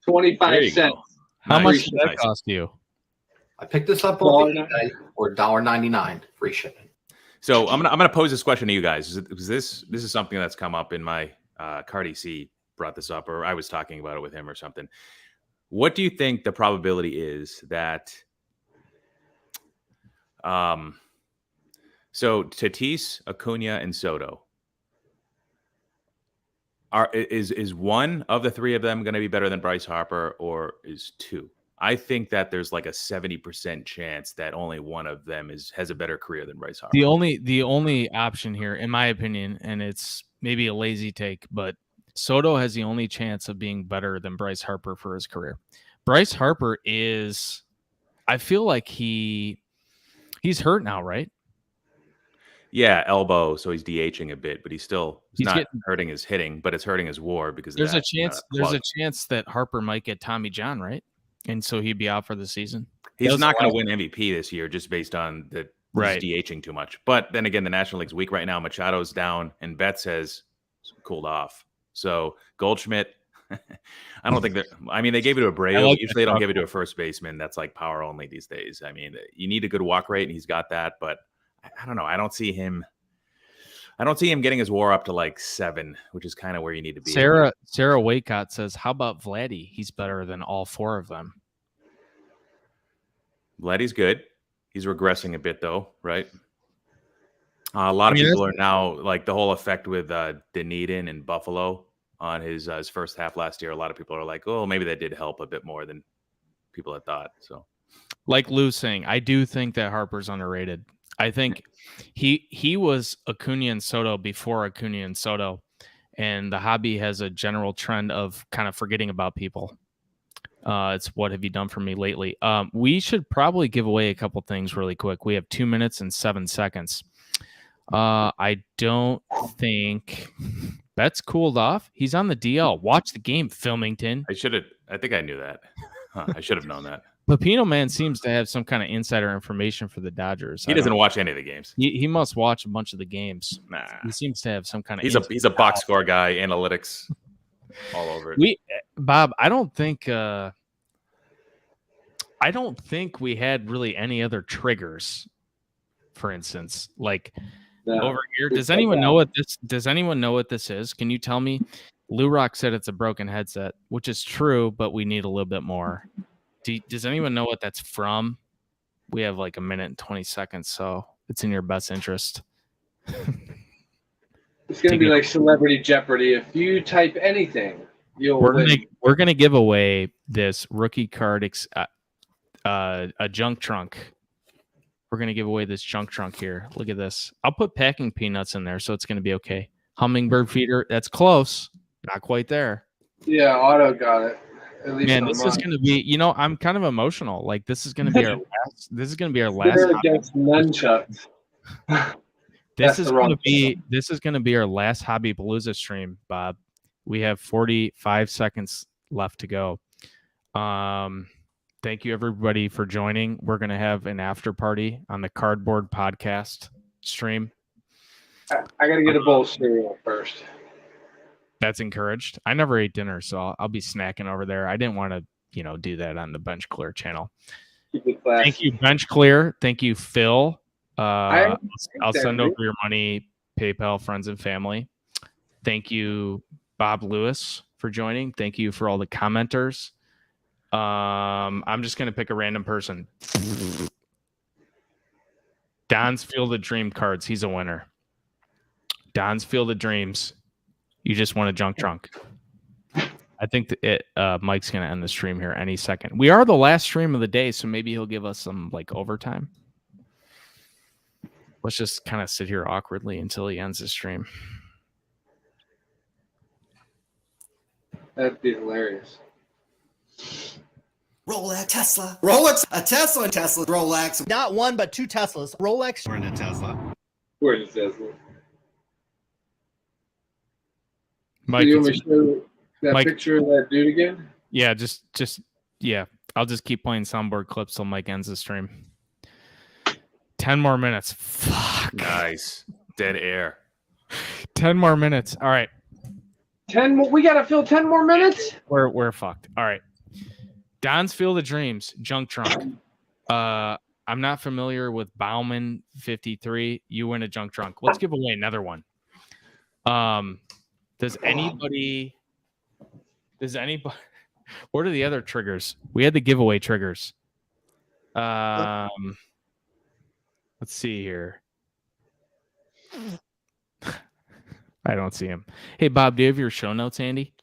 25 cents. How much did that cost you? I picked this up on eBay for $1.99 free shipping. So I'm gonna pose this question to you guys because this is something that's come up in my Cardi C brought this up, or I was talking about it with him or something. What do you think the probability is that so Tatis, Acuna, and Soto is one of the three of them going to be better than Bryce Harper, or is two? I think that there's like a 70% chance that only one of them has a better career than Bryce Harper. The only option here, in my opinion, and it's maybe a lazy take, but Soto has the only chance of being better than Bryce Harper for his career. Bryce Harper is, I feel like he's hurt now, right? Yeah, elbow, so he's DHing a bit, but he's not hurting his hitting, but it's hurting his WAR because there's a chance that Harper might get Tommy John, right? And so he'd be out for the season. He's not going to win MVP this year just based on he's DHing too much. But then again, the National League's weak right now. Machado's down, and Betts has cooled off. So Goldschmidt, I don't think that. I mean, they gave it to Abreu. Usually, they don't give it to a first baseman. That's like power only these days. I mean, you need a good walk rate, and he's got that. But I don't know. I don't see him getting his WAR up to like 7, which is kind of where you need to be. Sarah Waycott says, "How about Vladdy? He's better than all 4 of them." Vladdy's good. He's regressing a bit though, right? A lot of people are now like the whole effect with Dunedin and Buffalo on his first half last year. A lot of people are like, "Oh, maybe that did help a bit more than people had thought." So, like Lou's saying, I do think that Harper's underrated. I think he was Acuna and Soto before Acuna and Soto, and the hobby has a general trend of kind of forgetting about people. It's what have you done for me lately? We should probably give away a couple things really quick. We have 2 minutes and 7 seconds. I don't think Betts cooled off. He's on the DL. Watch the game, Filmington. I think I knew that. I should have known that. Pepino Man seems to have some kind of insider information for the Dodgers. He doesn't watch any of the games. He must watch a bunch of the games. Nah. He seems to have some kind of. He's a box score guy, analytics all over it. Bob, I don't think we had really any other triggers. For instance, like over here, does anyone know what this is? Can you tell me? Lou Rock said it's a broken headset, which is true, but we need a little bit more. Does anyone know what that's from? We have like 1 minute and 20 seconds, so it's in your best interest. It's going to be like Celebrity Jeopardy. If you type anything, you'll win. We're going to give away this rookie card, a junk trunk. We're going to give away this junk trunk here. Look at this. I'll put packing peanuts in there, so it's going to be okay. Hummingbird feeder. That's close. Not quite there. Yeah, Otto got it. Man, this is going to be, I'm kind of emotional. Like this is going to be our last. This is going to be our last. Against nunchucks. This is going to be our last Hobby Palooza stream, Bob. We have 45 seconds left to go. Thank you everybody for joining. We're going to have an after party on the Cardboard Podcast stream. I got to get a bowl of cereal first. That's encouraged. I never ate dinner, so I'll be snacking over there. I didn't want to, do that on the Bench Clear channel. Thank you, Bench Clear. Thank you, Phil. I'll send over your money, PayPal, friends and family. Thank you, Bob Lewis, for joining. Thank you for all the commenters. I'm just gonna pick a random person. Don's Field of Dream cards. He's a winner. Don's Field of Dreams. You just won a junk trunk. I think that Mike's gonna end the stream here any second. We are the last stream of the day, so maybe he'll give us some like overtime. Let's just kind of sit here awkwardly until he ends the stream. That'd be hilarious. Rolex, Tesla. Rolex, a Tesla, Tesla, Rolex. Not one, but two Teslas. Rolex. We're in a Tesla. Where's the Tesla? Mike, you want me to show that Mike, picture of that dude again? Yeah, yeah. I'll just keep playing soundboard clips till Mike ends the stream. 10 more minutes. Fuck. Nice. Dead air. 10 more minutes. All right. 10 more. We gotta fill 10 more minutes. We're fucked. All right. Don's Field of Dreams, junk trunk. I'm not familiar with Bauman 53. You win a junk trunk. Let's give away another one. Does anybody? What are the other triggers? We had the giveaway triggers. Let's see here. I don't see him. Hey, Bob, do you have your show notes, Andy?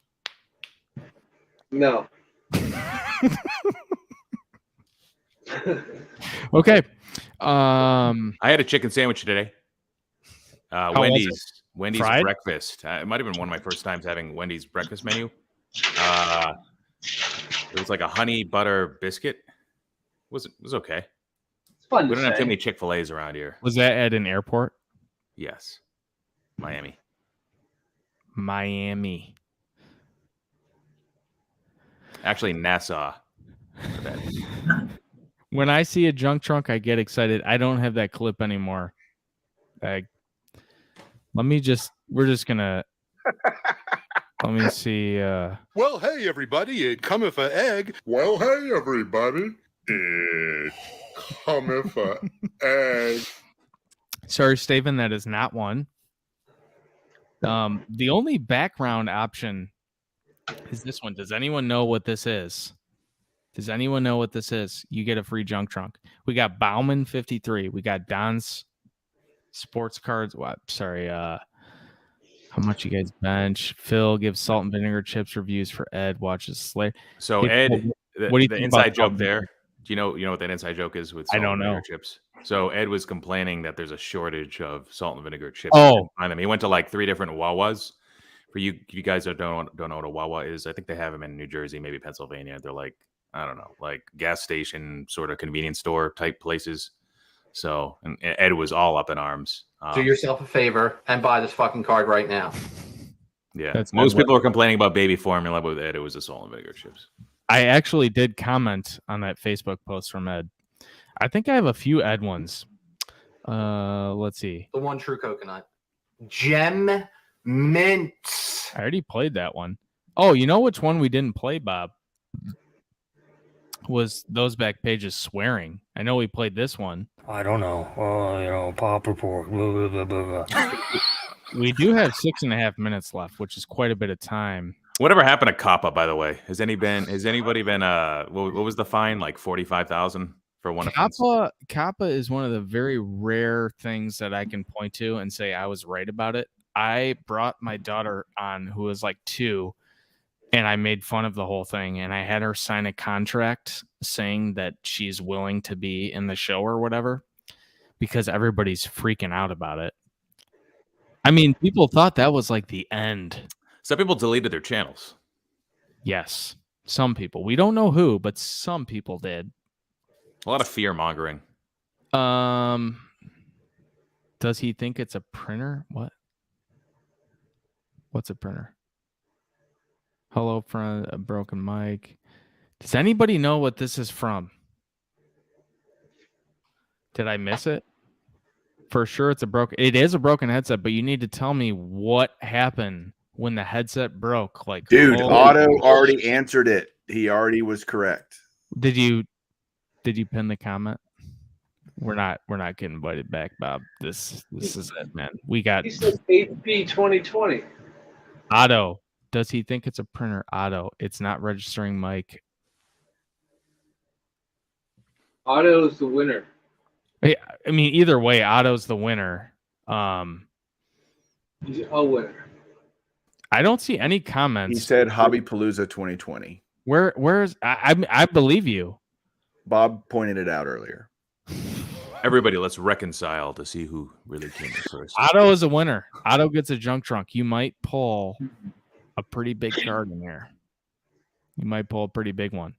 No. Okay. I had a chicken sandwich today. Wendy's Fried? breakfast. It might have been one of my first times having Wendy's breakfast menu. It was like a honey butter biscuit. It was okay. It's fun. We don't have too many Chick-fil-A's around here. Was that at an airport? Yes. Miami. Actually, Nassau. When I see a junk trunk, I get excited. I don't have that clip anymore. We're just gonna let me see. Well, hey, everybody, it cometh a egg. Well, hey, everybody, it cometh a egg. Sorry, Steven, that is not one. The only background option is this one. Does anyone know what this is? You get a free junk trunk. We got Bauman 53. We got Don's sports cards. What? Sorry. How much you guys bench? Phil gives salt and vinegar chips reviews for Ed. Watches Slayer. So Hey, Ed, what do you the think inside about joke Bauman? there? Do you know what that inside joke is with salt I don't and know. vinegar chips? So Ed was complaining that there's a shortage of salt and vinegar chips. Oh. Find them. He went to like 3 different Wawas. For you guys that don't know what a Wawa is, I think they have them in New Jersey, maybe Pennsylvania. They're like, I don't know, like gas station sort of convenience store type places. So, and Ed was all up in arms. Do yourself a favor and buy this fucking card right now. Yeah, most people are complaining about baby formula, but with Ed, it was the salt and vinegar chips. I actually did comment on that Facebook post from Ed. I think I have a few Ed ones. Let's see. The one true coconut. Gem Mint. I already played that one. Oh, you know which one we didn't play, Bob? Was those back pages swearing? I know we played this one. I don't know. Pop report. Blah, blah, blah, blah. We do have 6.5 minutes left, which is quite a bit of time. Whatever happened to Kappa, by the way? Has anybody been what was the fine? Like 45,000 for one offense? Kappa is one of the very rare things that I can point to and say I was right about it. I brought my daughter on, who was like 2, and I made fun of the whole thing, and I had her sign a contract saying that she's willing to be in the show or whatever, because everybody's freaking out about it. I mean, people thought that was like the end. Some people deleted their channels. Yes, some people. We don't know who, but some people did. A lot of fear mongering. Does he think it's a printer? What? What's a printer? Hello, friend. A broken mic. Does anybody know what this is from? Did I miss it? For sure, it is a broken headset, but you need to tell me what happened when the headset broke. Like, dude, Otto already answered it. He already was correct. Did you pin the comment? We're not getting invited back, Bob. This is it, man. We got. He says HP 2020. Otto, does he think it's a printer? Otto, it's not registering, Mike. Otto's the winner. I mean, either way, Otto's the winner. He's a winner. I don't see any comments. He said Hobbypalooza 2020. Where's I believe you. Bob pointed it out earlier. Everybody, let's reconcile to see who really came in first. Otto is a winner. Otto gets a junk trunk. You might pull a pretty big card in here. You might pull a pretty big one.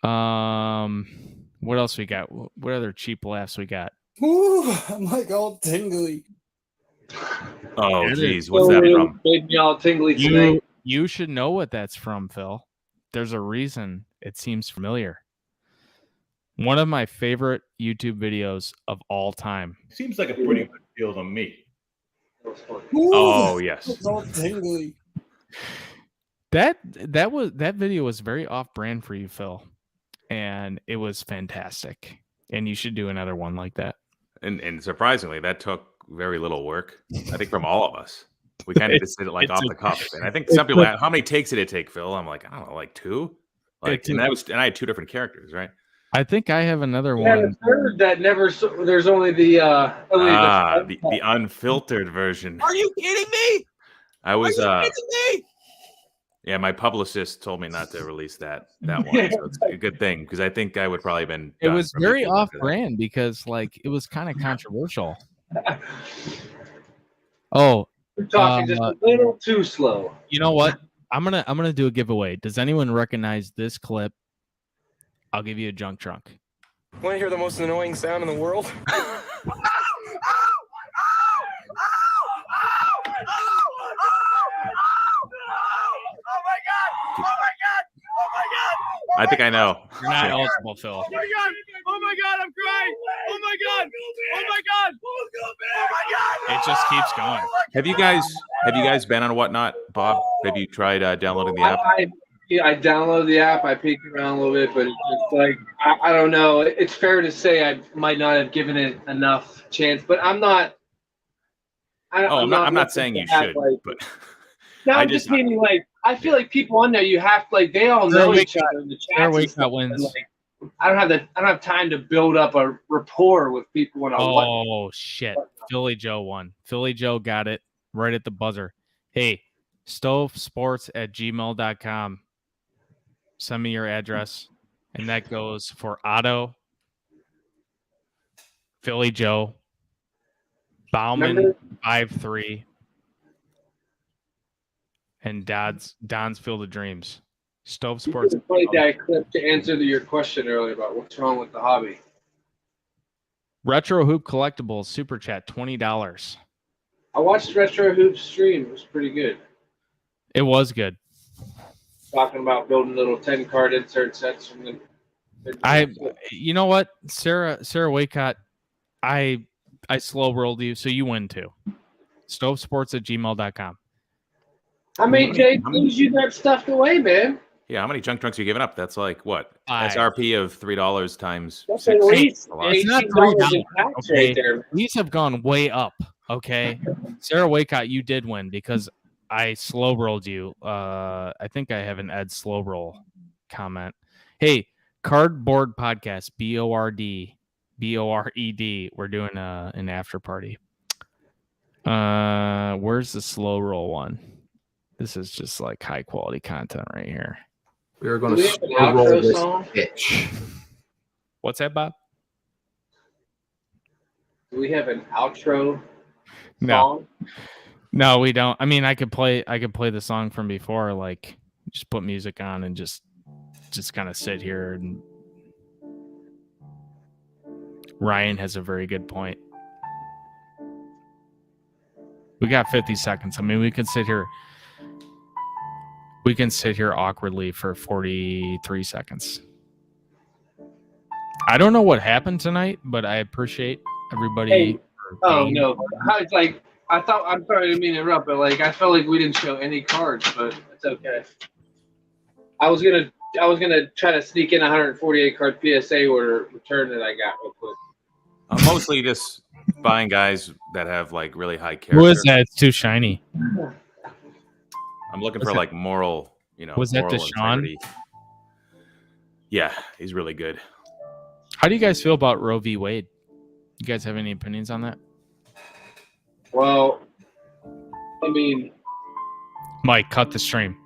What else we got? What other cheap laughs we got? Ooh, I'm like all tingly. Oh, geez. What's that from? Made me all tingly tonight. You should know what that's from, Phil. There's a reason it seems familiar. One of my favorite YouTube videos of all time. Seems like a pretty good deal to me. Ooh, Oh, yes. it's all tingly. That video was very off-brand for you, Phil, and it was fantastic. And you should do another one like that. And surprisingly, that took very little work. I think from all of us. We kind of just did it like off the cuff. And I think some people ask, how many takes did it take, Phil? I'm like, I don't know, like 2. Like, and I had 2 different characters, right? I think I have another Yeah, one. the third that never. There's only the the unfiltered version. Are you kidding me? I was Are you kidding me? Yeah, my publicist told me not to release that one. So it's a good thing because I think I would probably have been. It was very off-brand because like it was kind of controversial. Oh, we're talking just a little too slow. You know what? I'm gonna do a giveaway. Does anyone recognize this clip? I'll give you a junk trunk. Want to hear the most annoying sound in the world? I think I know. You're not eligible, Phil. Oh my god! Oh my god! I'm crying! Oh my god! Oh my god! Oh my god! It just keeps going. Have you guys been on Whatnot, Bob? Have you tried downloading the app? I downloaded the app. I peeked around a little bit, but it's just like I don't know. It's fair to say I might not have given it enough chance, but I'm not. I'm not saying you should, but no, I'm just meaning like I feel like people on there you have like they all know each other in the chat. Wins. Like, I don't have time to build up a rapport with people when I Oh shit! Philly Joe won. Philly Joe got it right at the buzzer. Hey, stovesports@gmail.com. Send me your address, and that goes for Otto, Philly Joe, Bauman 53, and Don's Field of Dreams. Stove Sports. Played that clip to answer your question earlier about what's wrong with the hobby. Retro Hoop Collectibles Super Chat $20. I watched Retro Hoop stream. It was pretty good. It was good. Talking about building little 10-card insert sets from the. You know what, Sarah Waycott, I slow rolled you, so you win too. Stovesports@gmail.com. How many JPs you got stuffed away, man? Yeah, how many junk trunks are you giving up? That's like what? 5. SRP of $3 times That's 6. at least It's not $3. Okay? right there. These have gone way up. Okay, Sarah Waycott, you did win because I slow rolled you. I think I have an Ed slow roll comment. Hey, Cardboard Podcast, BORD. We're doing an after party. Where's the slow roll one? This is just like high quality content right here. We are going to slow roll this bitch. What's that, Bob? Do we have an outro song? No, we don't. I mean, I could play the song from before, like just put music on and just kind of sit here. And Ryan has a very good point. We got 50 seconds. I mean, we can sit here awkwardly for 43 seconds. I don't know what happened tonight, but I appreciate everybody. Hey, no. It's like I'm sorry, I didn't mean to interrupt, but like I felt like we didn't show any cards, but it's okay. I was gonna try to sneak in a 148 card PSA order return that I got real quick. I'm mostly just buying guys that have like really high character. Who is that? It's too shiny. I'm looking for like moral, Was that moral Deshaun? integrity. Yeah, he's really good. How do you guys feel about Roe v. Wade? You guys have any opinions on that? Well, I mean, Mike, cut the stream.